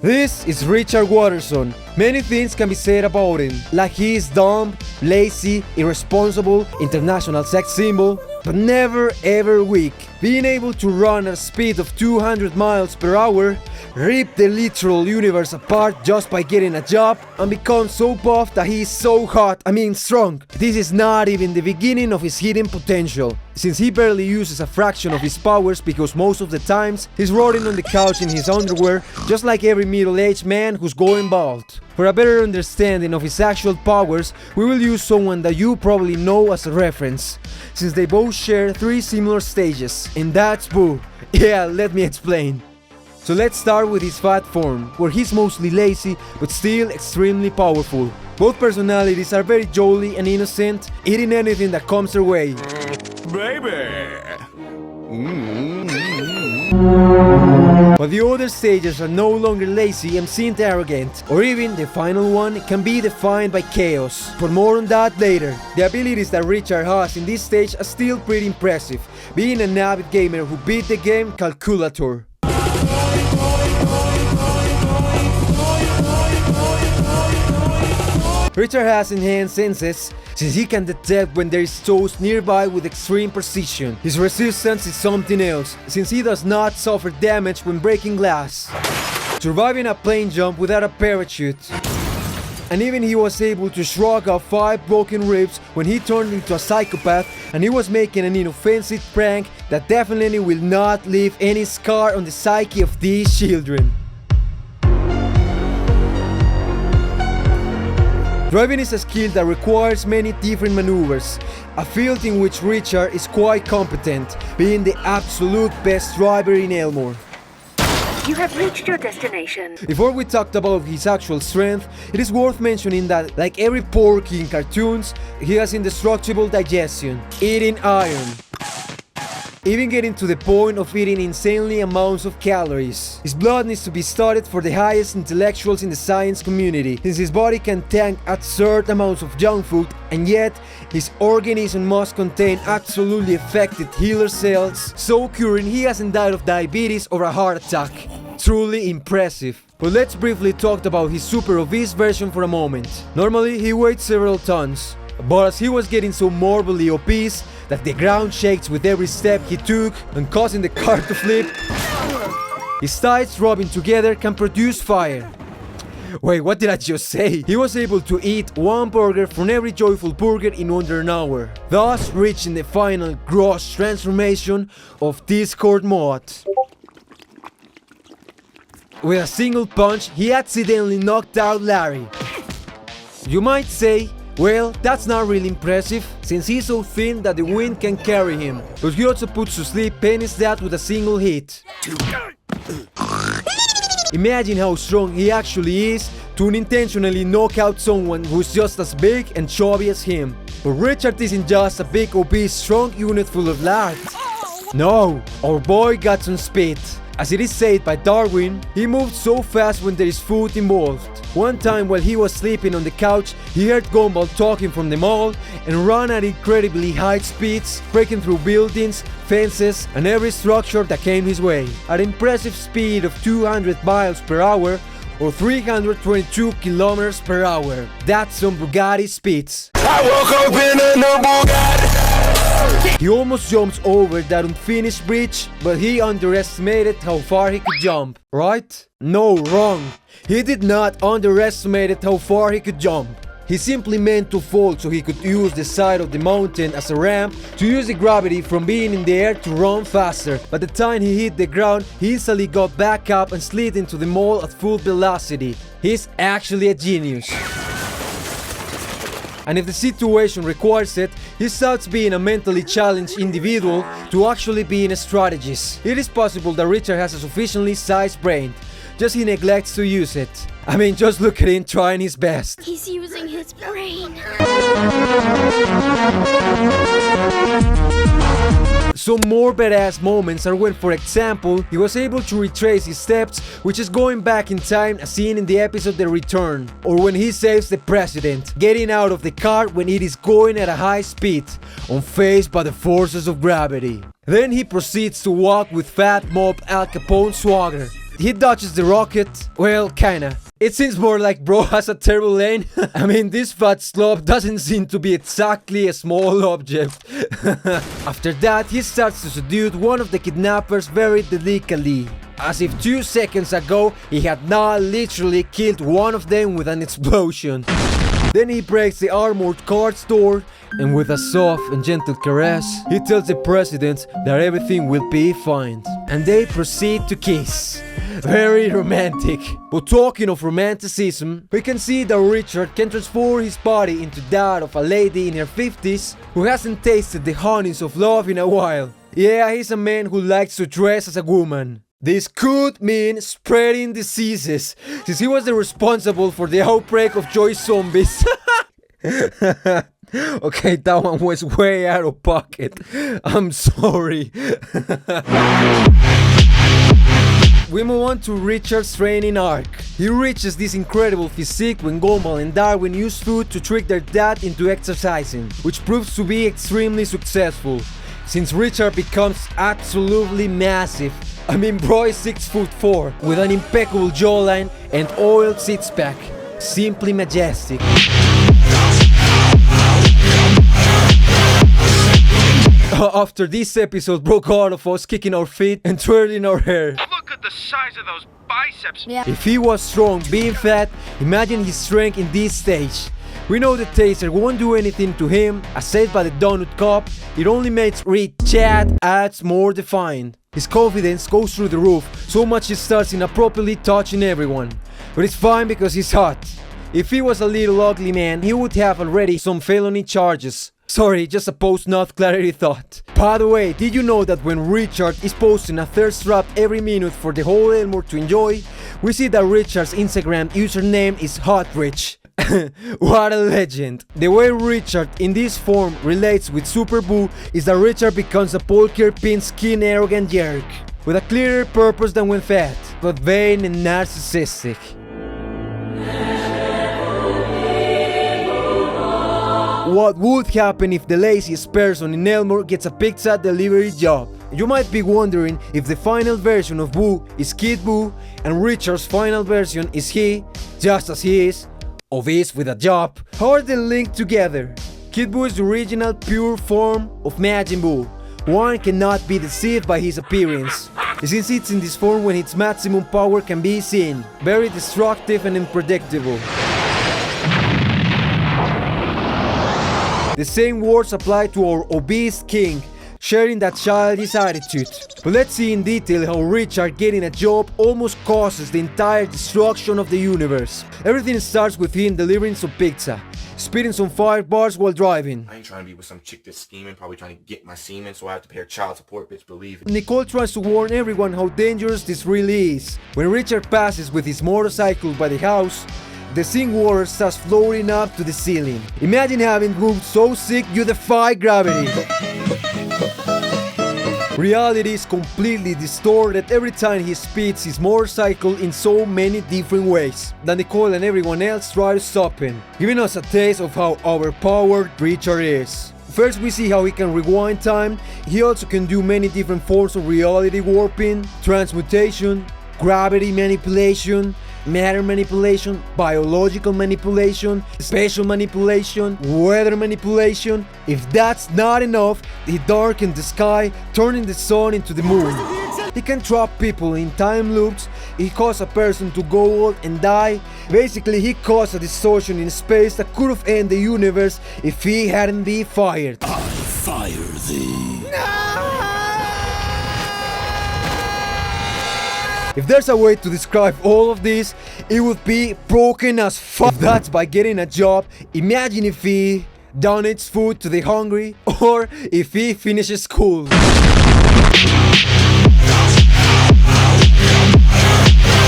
This is Richard Watterson. Many things can be said about him, like he is dumb, lazy, irresponsible, international sex symbol, but never ever weak. Being able to run at a speed of 200 miles per hour, rip the literal universe apart just by getting a job, and become so buff that he is so hot, strong. This is not even the beginning of his hidden potential, since he barely uses a fraction of his powers because most of the times he's rotting on the couch in his underwear, just like every middle-aged man who's going bald. For a better understanding of his actual powers, we will use someone that you probably know as a reference, since they both share 3 similar stages, and that's Boo. Yeah, let me explain. So let's start with his fat form, where he's mostly lazy but still extremely powerful. Both personalities are very jolly and innocent, eating anything that comes their way. Baby! But the other stages are no longer lazy and seem arrogant, or even the final one can be defined by chaos. But more on that later. The abilities that Richard has in this stage are still pretty impressive, being an avid gamer who beat the game Calculator. Richard has enhanced senses, since he can detect when there is toast nearby with extreme precision. His resistance is something else, since he does not suffer damage when breaking glass, surviving a plane jump without a parachute. And even he was able to shrug off 5 broken ribs when he turned into a psychopath and he was making an inoffensive prank that definitely will not leave any scar on the psyche of these children. Driving is a skill that requires many different maneuvers, a field in which Richard is quite competent, being the absolute best driver in Elmore. You have reached your destination. Before we talked about his actual strength, it is worth mentioning that, like every porky in cartoons, he has indestructible digestion, eating iron. Even getting to the point of eating insanely amounts of calories. His blood needs to be studied for the highest intellectuals in the science community, since his body can tank absurd amounts of junk food, and yet his organism must contain absolutely effective healer cells, so curing he hasn't died of diabetes or a heart attack. Truly impressive. But let's briefly talk about his super obese version for a moment. Normally he weighed several tons, but as he was getting so morbidly obese that the ground shakes with every step he took and causing the car to flip, his thighs rubbing together can produce fire. Wait, what did I just say? He was able to eat 1 burger from every joyful burger in under an hour, thus reaching the final gross transformation of Discord mod. With a single punch, he accidentally knocked out Larry. You might say, well, that's not really impressive, since he's so thin that the wind can carry him. But he also puts to sleep Penny's dad with a single hit. Imagine how strong he actually is to unintentionally knock out someone who's just as big and chubby as him. But Richard isn't just a big, obese, strong unit full of lard. No, our boy got some speed. As it is said by Darwin, he moved so fast when there is food involved. One time while he was sleeping on the couch, he heard Gumball talking from the mall and ran at incredibly high speeds, breaking through buildings, fences, and every structure that came his way. At an impressive speed of 200 miles per hour or 322 kilometers per hour. That's some Bugatti speeds. I woke up in a new Bugatti. He almost jumps over that unfinished bridge, but he underestimated how far he could jump, right? No, wrong. He did not underestimate how far he could jump. He simply meant to fall so he could use the side of the mountain as a ramp to use the gravity from being in the air to run faster. By the time he hit the ground, he easily got back up and slid into the mall at full velocity. He's actually a genius. And if the situation requires it, he starts being a mentally challenged individual to actually being a strategist. It is possible that Richard has a sufficiently sized brain, just he neglects to use it. Just look at him trying his best. He's using his brain. Some more badass moments are when, for example, he was able to retrace his steps, which is going back in time as seen in the episode The Return, or when he saves the president, getting out of the car when it is going at a high speed, unfazed by the forces of gravity. Then he proceeds to walk with fat mob Al Capone swagger. He dodges the rocket. Well, kinda. It seems more like bro has a terrible aim. I mean, this fat slob doesn't seem to be exactly a small object. After that, he starts to seduce one of the kidnappers very delicately, as if 2 seconds ago he had not literally killed one of them with an explosion. Then he breaks the armored car's door, and with a soft and gentle caress, he tells the president that everything will be fine. And they proceed to kiss. Very romantic. But talking of romanticism, we can see that Richard can transform his body into that of a lady in her 50s who hasn't tasted the honeys of love in a while. Yeah, he's a man who likes to dress as a woman. This could mean spreading diseases, since he was the responsible for the outbreak of joy zombies. Okay, that one was way out of pocket. I'm sorry. We move on to Richard's training arc. He reaches this incredible physique when Gumball and Darwin use food to trick their dad into exercising, which proves to be extremely successful, since Richard becomes absolutely massive. I mean, bro is 6'4", with an impeccable jawline and oiled six-pack. Simply majestic. After this episode, bro got of us kicking our feet and twirling our hair. Look at the size of those biceps. Yeah. If he was strong, being fat, imagine his strength in this stage. We know the taser won't do anything to him, as said by the Donut Cop. It only makes Chad adds more defined. His confidence goes through the roof, so much he starts inappropriately touching everyone. But it's fine because he's hot. If he was a little ugly man, he would have already some felony charges. Sorry, just a post-nut clarity thought. By the way, did you know that when Richard is posting a thirst trap every minute for the whole Elmore to enjoy, we see that Richard's Instagram username is HotRich. What a legend. The way Richard in this form relates with Super Boo is that Richard becomes a poker pin skin arrogant jerk, with a clearer purpose than when fat, but vain and narcissistic. What would happen if the laziest person in Elmore gets a pizza delivery job? You might be wondering if the final version of Boo is Kid Boo and Richard's final version is he, just as he is, obese with a job. How are they linked together? Kid Boo is the original pure form of Majin Buu. One cannot be deceived by his appearance, since it's in this form when its maximum power can be seen. Very destructive and unpredictable. The same words apply to our obese king, sharing that childish attitude. But let's see in detail how Richard getting a job almost causes the entire destruction of the universe. Everything starts with him delivering some pizza, spitting some fire bars while driving. I ain't trying to be with some chick that's scheming, probably trying to get my semen, so I have to pay her child support, bitch, believe it. Nicole tries to warn everyone how dangerous this really is. When Richard passes with his motorcycle by the house, the sink water starts floating up to the ceiling. Imagine having moved so sick you defy gravity. Reality is completely distorted every time he speeds his motorcycle in so many different ways that Nicole and everyone else try to stop him, giving us a taste of how overpowered Richard is. First, we see how he can rewind time. He also can do many different forms of reality warping, transmutation, gravity manipulation, matter manipulation, biological manipulation, spatial manipulation, weather manipulation. If that's not enough, he darkened the sky, turning the sun into the moon. He can trap people in time loops. He caused a person to go old and die. Basically, he caused a distortion in space that could have ended the universe if he hadn't been fired. I fire thee. If there's a way to describe all of this, it would be broken as fuck. If that's by getting a job, imagine if he donates food to the hungry, or if he finishes school.